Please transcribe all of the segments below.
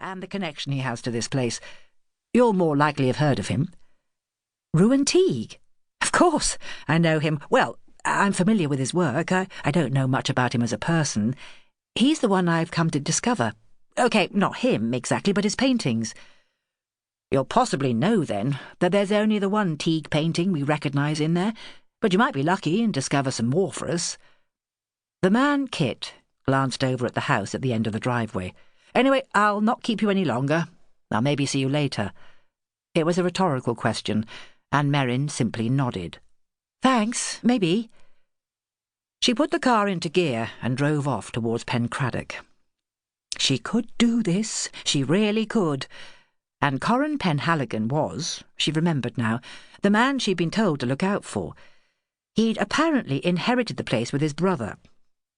and the connection he has to this place. You'll more likely have heard of him. Ruan Teague? Of course, I know him. Well, I'm familiar with his work. I don't know much about him as a person. He's the one I've come to discover. OK, not him exactly, but his paintings. You'll possibly know, then, that there's only the one Teague painting we recognise in there, but you might be lucky and discover some more for us. The man, Kit, glanced over at the house at the end of the driveway. Anyway, I'll not keep you any longer. I'll maybe see you later. It was a rhetorical question, and Merryn simply nodded. Thanks, maybe. She put the car into gear and drove off towards Pencradoc. She could do this, she really could. And Kit Penhaligon was, she remembered now, the man she'd been told to look out for. He'd apparently inherited the place with his brother,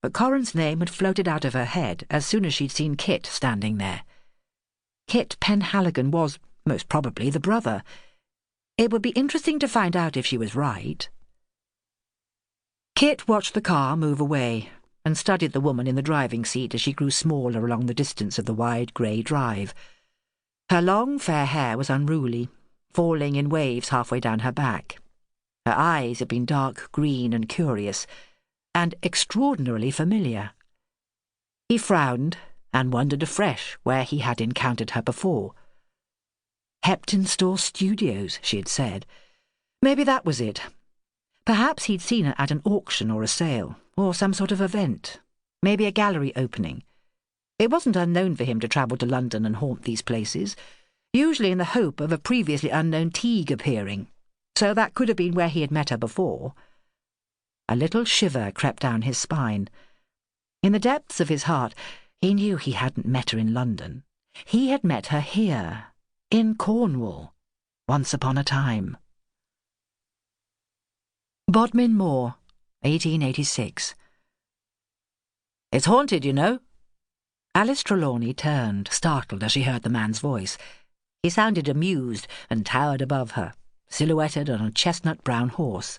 but Corin's name had floated out of her head as soon as she'd seen Kit standing there. Kit Penhaligon was, most probably, the brother. It would be interesting to find out if she was right. Kit watched the car move away and studied the woman in the driving seat as she grew smaller along the distance of the wide grey drive. Her long, fair hair was unruly, falling in waves halfway down her back. Her eyes had been dark green and curious, and extraordinarily familiar. He frowned and wondered afresh where he had encountered her before. Heptonstall Studios, she had said. Maybe that was it. Perhaps he'd seen her at an auction or a sale, or some sort of event. Maybe a gallery opening. It wasn't unknown for him to travel to London and haunt these places, usually in the hope of a previously unknown Teague appearing, so that could have been where he had met her before. A little shiver crept down his spine. In the depths of his heart, he knew he hadn't met her in London. He had met her here, in Cornwall, once upon a time. Bodmin Moor, 1886. It's haunted, you know. Alice Trelawney turned, startled as she heard the man's voice. He sounded amused and towered above her, silhouetted on a chestnut-brown horse.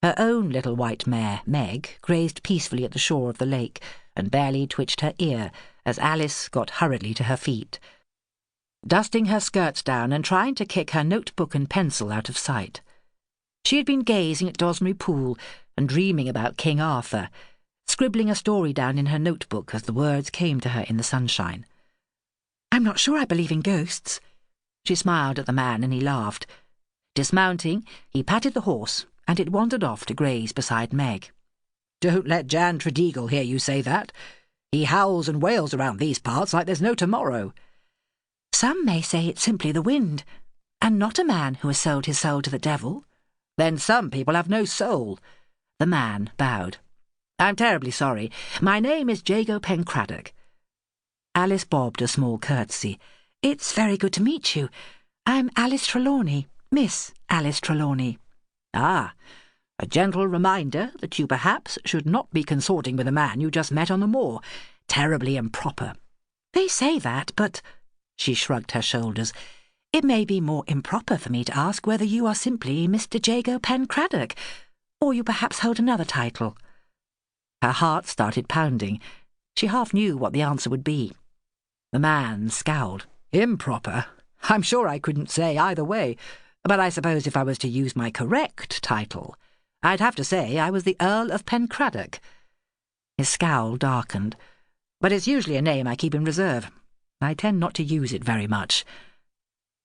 Her own little white mare, Meg, grazed peacefully at the shore of the lake and barely twitched her ear as Alice got hurriedly to her feet, dusting her skirts down and trying to kick her notebook and pencil out of sight. She had been gazing at Dosmary Pool and dreaming about King Arthur, scribbling a story down in her notebook as the words came to her in the sunshine. I'm not sure I believe in ghosts. She smiled at the man and he laughed. Dismounting, he patted the horse and it wandered off to graze beside Meg. Don't let Jan Tredeagle hear you say that. He howls and wails around these parts like there's no tomorrow. Some may say it's simply the wind, and not a man who has sold his soul to the devil. Then some people have no soul. The man bowed. I'm terribly sorry. My name is Jago Pencradoc. Alice bobbed a small curtsy. It's very good to meet you. I'm Alice Trelawney, Miss Alice Trelawney. Ah, a gentle reminder that you perhaps should not be consorting with a man you just met on the moor. Terribly improper. They say that, but... She shrugged her shoulders. It may be more improper for me to ask whether you are simply Mr. Jago Pencradoc, or you perhaps hold another title. Her heart started pounding. She half knew what the answer would be. The man scowled. Improper? I'm sure I couldn't say either way, but I suppose if I was to use my correct title, I'd have to say I was the Earl of Pencradoc. His scowl darkened. But it's usually a name I keep in reserve. I tend not to use it very much.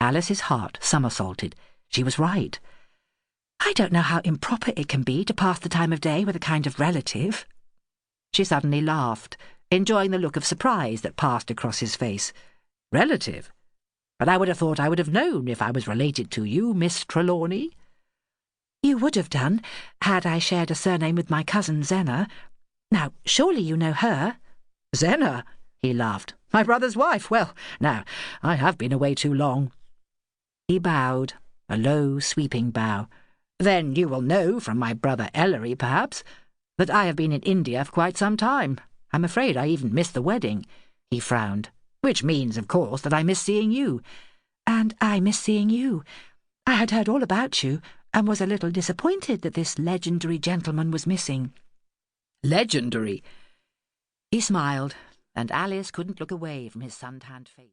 Alice's heart somersaulted. She was right. I don't know how improper it can be to pass the time of day with a kind of relative. She suddenly laughed, enjoying the look of surprise that passed across his face. Relative? But I would have thought I would have known if I was related to you, Miss Trelawney. You would have done, had I shared a surname with my cousin Zena. Now, surely you know her. Zena? He laughed. My brother's wife? Well, now, I have been away too long. He bowed, a low, sweeping bow. Then you will know from my brother Ellery, perhaps, that I have been in India for quite some time. I'm afraid I even missed the wedding. He frowned. Which means, of course, that I miss seeing you. And I miss seeing you. I had heard all about you, and was a little disappointed that this legendary gentleman was missing. Legendary? He smiled, and Alice couldn't look away from his sun-tanned face.